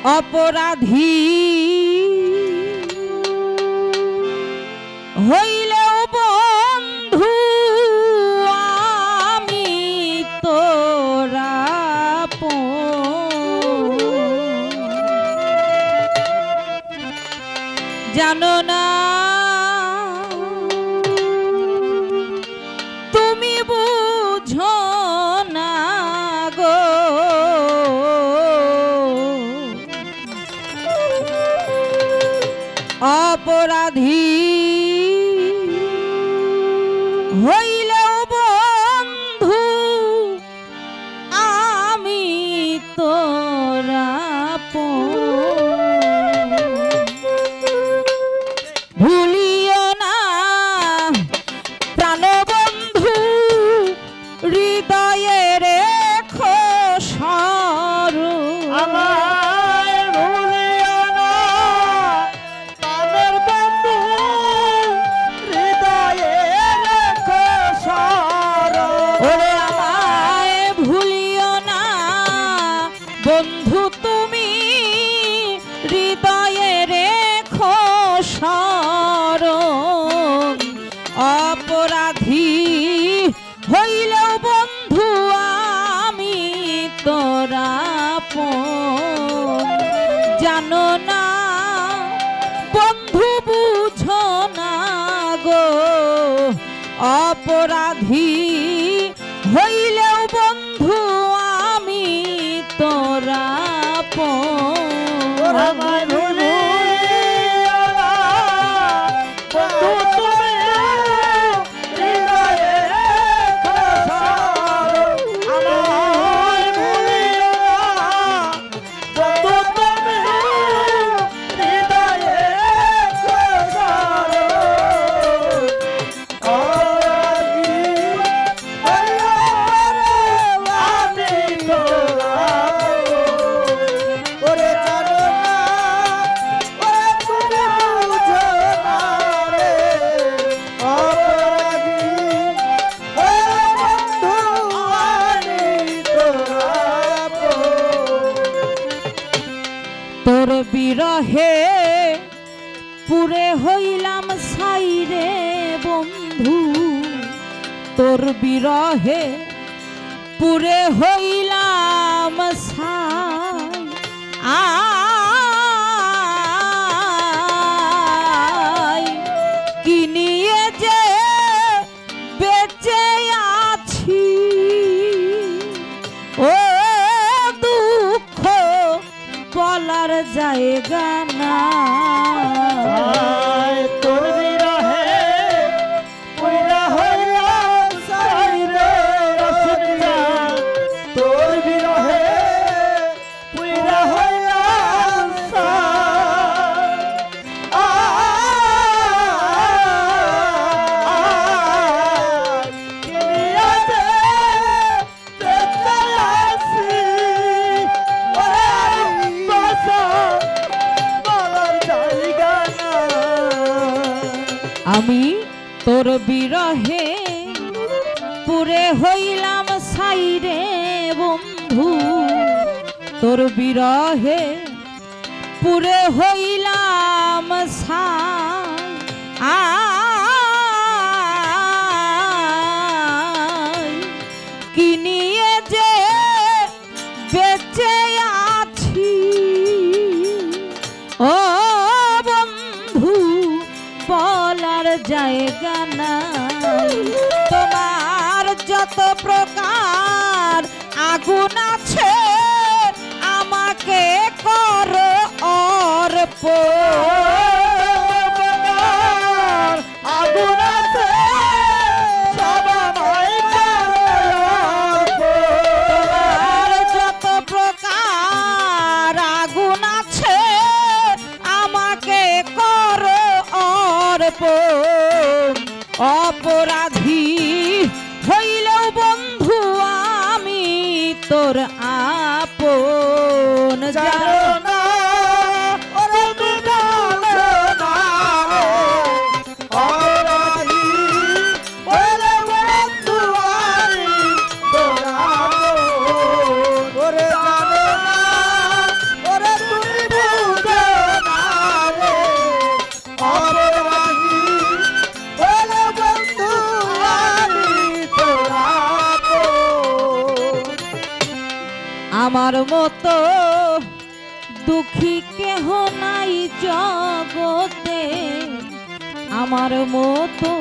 অপরাধী হইলেও বন্ধু আমি তোরা জানো না তুমি বুঝো না গো অপরাধী হইলেও বন্ধু আমি তোরা ভুলিও না প্রাণবন্ধু হৃদয়ে রেখো স্মরণ বন্ধু তুমি হৃদয়ে রেখো স্মরণ অপরাধী হইলেও বন্ধু আমি তোরা জানো না বন্ধু বুঝো না গো অপরাধী হইলেও বন্ধু আমি তোরা তোর বিরহে পুরে হইলাম ছাই রে বন্ধু তোর বিরহে পুরে হইলাম ছাই কি নিয়ে যে বেঁচে আছি ও দুঃখ বলার জায়গা না তোর বিরহে পুরা হইলাম ছাই রে রসিয়া তোর বিরহে পুরা হইলাম আমি তোর বিরহে পুরে হইলাম ছাই রে বন্ধু তোর বিরহে পুরে হইলাম ছাই কি নিয়ে যে বেঁচে আছি ও বলার জায়গা নাই তোমার যত প্রকার আগুন আছে আমাকে করো অর্পণ আগুন আছে তোমার যত প্রকার আগুন আছে আমাকে করো অপরাধী হইলেও বন্ধু আমি তোর আপন জানো না আমার মতো দুঃখী কেহ নাই জগতে, আমার মতো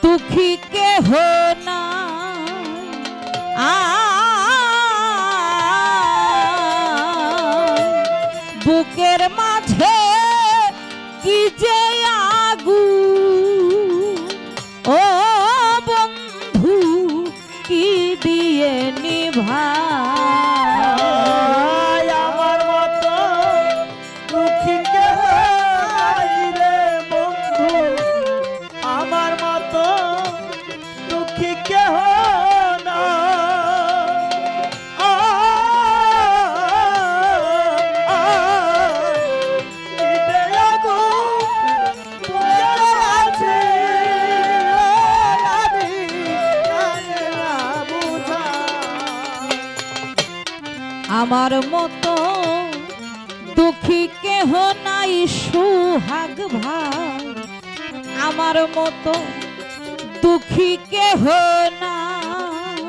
দুঃখী কেহ নাই। বুকের মাঝে কি যে আগুন, ও বন্ধু কি দিয়ে নিভাই। আমার মতো দুঃখী কেহ নাই রে বন্ধু, আমার মতো দুঃখী কেহ আমার মতো দুঃখী কেহ নাই সুহাগ ভাই, আমার মতো দুঃখী কেহ নাই।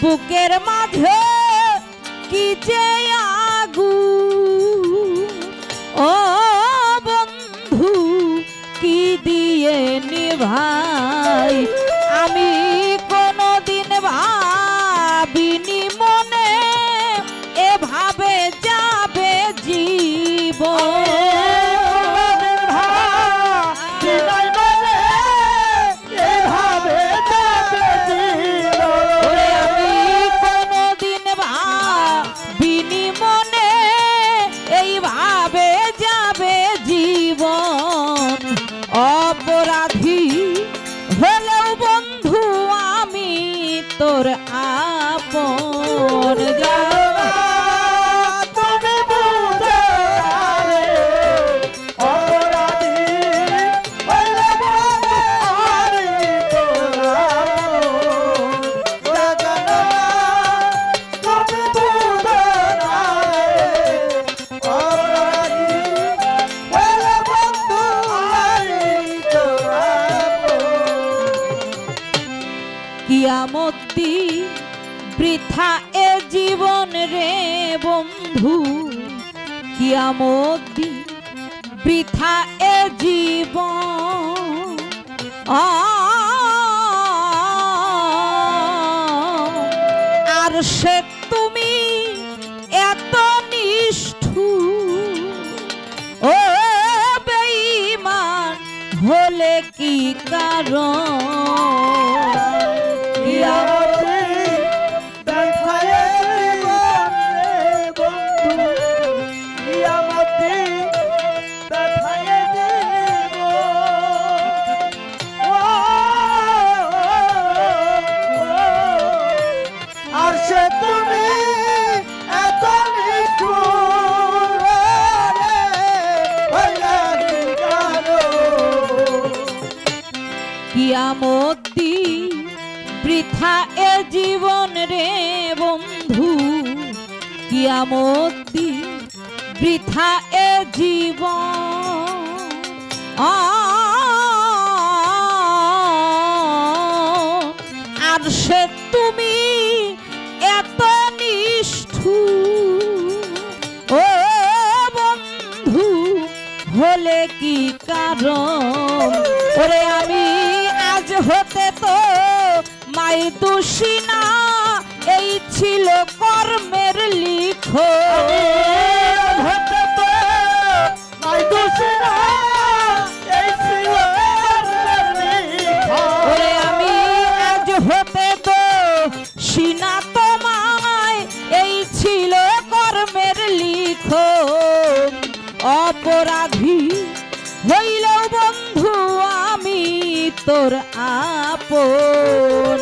বুকের মাঝে কি যে আগুন, ও বন্ধু কি দিয়ে নিভাই। আমি কোনদিন ভাবিনি মনে এভাবে যাবে জীবন। আমি কোনদিন ভাবিনি মনে এইভাবে যাবে জীবন। অপরাধী হলেও বন্ধু আমি তোর আপন। তুমি বুঝে অপরাধী হইলে আমি তোর আপন। তুমি বুঝে অপরাধী হইলে বন্ধু আমি তোর কিয়ামত দিন বৃথা এ জীবন রে বন্ধু, কিয়ামত দিন বৃথা এ জীবন। আর সে তুমি এত নিষ্ঠুর, ও বেঈমান হলে কি কারণ। কিয়ামত দিন বৃথা এ জীবন রে বন্ধু, কিয়ামত দিন বৃথা এ জীবন। আর সে তুমি এত নিষ্ঠুর, ও বন্ধু হলে কি কারণ। ওরে আমি আজ হতে তো মাই দোষী না, এই ছিল কর্মের লিখন। হতে তো মাই দোষী না, এই ছিল কর্মের লিখন। ওরে আমি আজ হতে তো সিনা তোমায়, এই ছিল কর্মের লিখন। অপরাধী হইলেও বন্ধু আমি তোর আপন।